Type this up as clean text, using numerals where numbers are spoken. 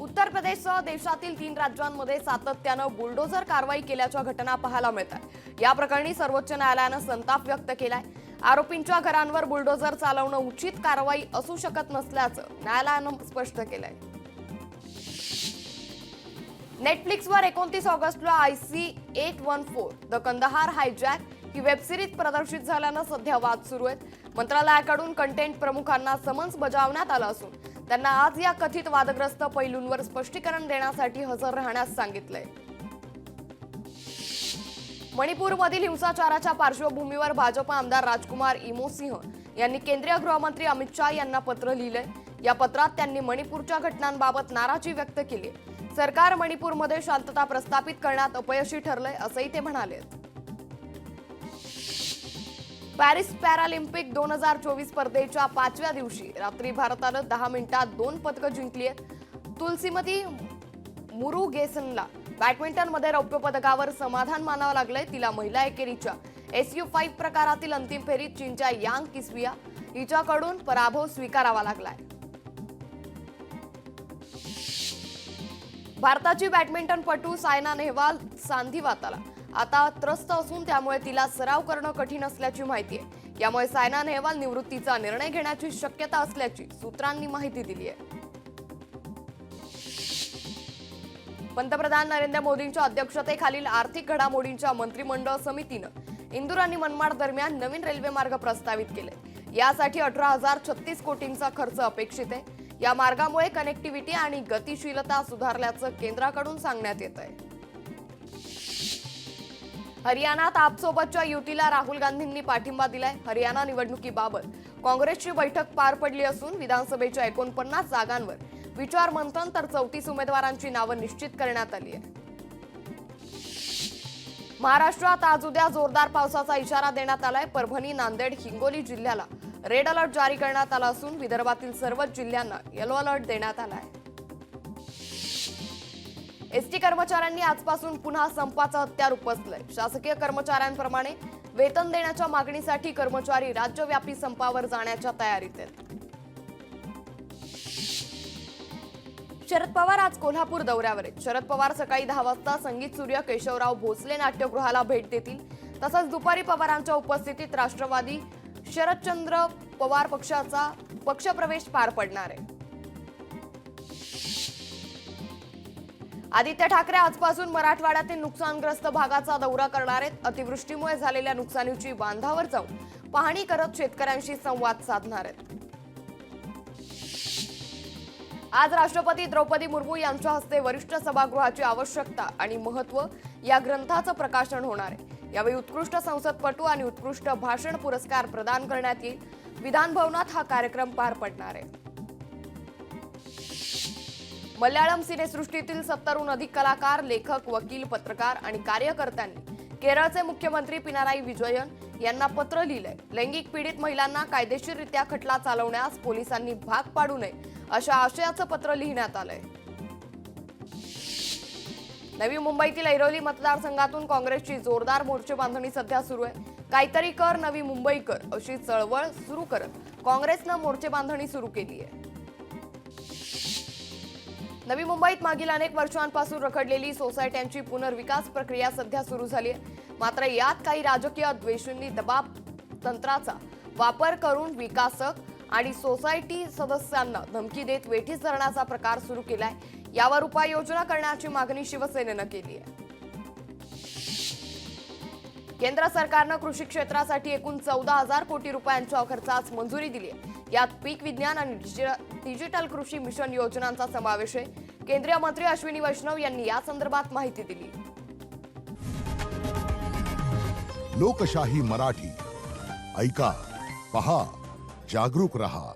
उत्तर प्रदेशसह देशातील 3 राज्यांमध्ये सातत्यानं बुलडोझर कारवाई केल्याच्या घटना पाहायला मिळतात। या प्रकरणी सर्वोच्च न्यायालयानं संताप व्यक्त केलाय। आरोपींच्या घरांवर बुलडोझर चालवणं उचित कारवाई असू शकत नसल्याचं न्यायालयानं स्पष्ट केलंय। नेटफ्लिक्सवर 29 ऑगस्टला IC-814 the Kandahar hijack he web series प्रदर्शित झाल्यानं सध्या वाद सुरू आहेत। मंत्रालयाकडून कंटेंट प्रमुखांना समन्स बजावण्यात आलं असून त्यांना आज या कथित वादग्रस्त पैलूंवर स्पष्टीकरण देण्यासाठी हजर राहण्यास सांगितलंय। मणिपूरमधील हिंसाचाराच्या पार्श्वभूमीवर भाजप आमदार राजकुमार इमोसिंह यांनी केंद्रीय गृहमंत्री अमित शाह यांना पत्र लिहिलंय। या पत्रात त्यांनी मणिपूरच्या घटनांबाबत नाराजी व्यक्त केली। सरकार मणिपूरमध्ये शांतता प्रस्थापित करण्यात अपयशी ठरलंय असंही ते म्हणाले। पॅरिस पॅरालिम्पिक 2024 स्पर्धेच्या 5व्या दिवशी रात्री भारतानं 10 मिनिटात 2 पदकं जिंकली आहेत। तुलसीमती मुरुगेसनला बॅडमिंटनमध्ये रौप्य पदकावर समाधान मानावं लागलंय। तिला महिला एकेरीच्या SU5 प्रकारातील अंतिम फेरीत चीनच्या यांग किस्विया हिच्याकडून पराभव स्वीकारावा लागलाय। भारताची बॅडमिंटनपटू सायना नेहवाल सांधिवाताला आता त्रस्त असून त्यामुळे तिला सराव करणं कठीण असल्याची माहिती आहे। यामुळे सायना नेहवाल निवृत्तीचा निर्णय घेण्याची शक्यता असल्याची सूत्रांनी माहिती दिली आहे। पंतप्रधान नरेंद्र मोदींच्या अध्यक्षतेखालील आर्थिक घडामोडींच्या मंत्रिमंडळ समितीनं इंदूर आणि मनमाड दरम्यान नवीन रेल्वे मार्ग प्रस्तावित केले। यासाठी 18,036 कोटींचा खर्च अपेक्षित आहे। या मार्गामुळे कनेक्टिव्हिटी आणि गतिशीलता सुधारल्याचं केंद्राकडून सांगण्यात येत आहे। हरियाणात आपसोबतच्या युतीला राहुल गांधींनी पाठिंबा दिलाय। हरियाणा निवडणुकीबाबत काँग्रेसची बैठक पार पडली असून विधानसभेच्या 49 जागांवर विचार मंथन तर 34 उमेदवारांची नावं निश्चित करण्यात आली आहे। महाराष्ट्रात आज उद्या जोरदार पावसाचा इशारा देण्यात आलाय। परभणी, नांदेड, हिंगोली जिल्ह्याला रेड अलर्ट जारी करण्यात आला असून विदर्भातील सर्वच जिल्ह्यांना येलो अलर्ट देण्यात आला आहे। एसटी कर्मचाऱ्यांनी आजपासून पुन्हा संपाचं हत्यार उपसलंय। शासकीय कर्मचाऱ्यांप्रमाणे वेतन देण्याच्या मागणीसाठी कर्मचारी राज्यव्यापी संपावर जाण्याच्या तयारीत आहेत। शरद पवार आज कोल्हापूर दौऱ्यावर आहेत। शरद पवार सकाळी 10 वाजता संगीत सूर्य केशवराव भोसले नाट्यगृहाला भेट देतील। तसंच दुपारी पवारांच्या उपस्थितीत राष्ट्रवादी शरदचंद्र पवार पक्षाचा पक्षप्रवेश पार पडणार आहे। आदित्य ठाकरे आजपासून मराठवाड्यातील नुकसानग्रस्त भागाचा दौरा करणार आहेत। अतिवृष्टीमुळे झालेल्या नुकसानीची बांधावर जाऊन पाहणी करत शेतकऱ्यांशी संवाद साधणार आहेत। आज राष्ट्रपती द्रौपदी मुर्मू यांच्या हस्ते वरिष्ठ सभागृहाची आवश्यकता आणि महत्त्व या ग्रंथाचं प्रकाशन होणार आहे। यावेळी उत्कृष्ट संसदपटू आणि उत्कृष्ट भाषण पुरस्कार प्रदान करण्यात येईल। विधान भवनात हा कार्यक्रम पार पडणार आहे। मल्याळम सिनेसृष्टीतील 70हून अधिक कलाकार, लेखक, वकील, पत्रकार आणि कार्यकर्त्यांनी केरळचे मुख्यमंत्री पिनाराई विजयन यांना पत्र लिहिलंय। लैंगिक पीडित महिलांना कायदेशीररित्या खटला चालवण्यास पोलिसांनी भाग पाडू नये अशा आशयाचं पत्र लिहिण्यात आलंय। नवी मुंबईतील ऐरोली मतदारसंघातून काँग्रेसची जोरदार मोर्चे बांधणी सध्या सुरू आहे। काहीतरी कर नवी मुंबई कर अशी चळवळ सुरू करत काँग्रेसनं मोर्चे बांधणी सुरू केली आहे। नवी मुंबईत मागील अनेक वर्षांपासून रखडलेली सोसायट्यांची पुनर्विकास प्रक्रिया सध्या सुरू झाली आहे। मात्र यात काही राजकीय द्वेषांनी दबाव तंत्राचा वापर करून विकासक आणि सोसायटी सदस्यांना धमकी देत वेठीस धरण्याचा प्रकार सुरू केलाय। यावर उपाययोजना करण्याची मागणी शिवसेनेनं केली आहे। केंद्र सरकारनं कृषी क्षेत्रासाठी एकूण 14,000 कोटी रुपयांच्या खर्चास मंजुरी दिली आहे। यात पीक विज्ञान आणि डिजिटल कृषी मिशन योजनांचा समावेश आहे। केंद्रीय मंत्री अश्विनी वैष्णव यांनी या संदर्भात माहिती दिली। लोकशाही मराठी ऐका, पहा, जागरूक रहा।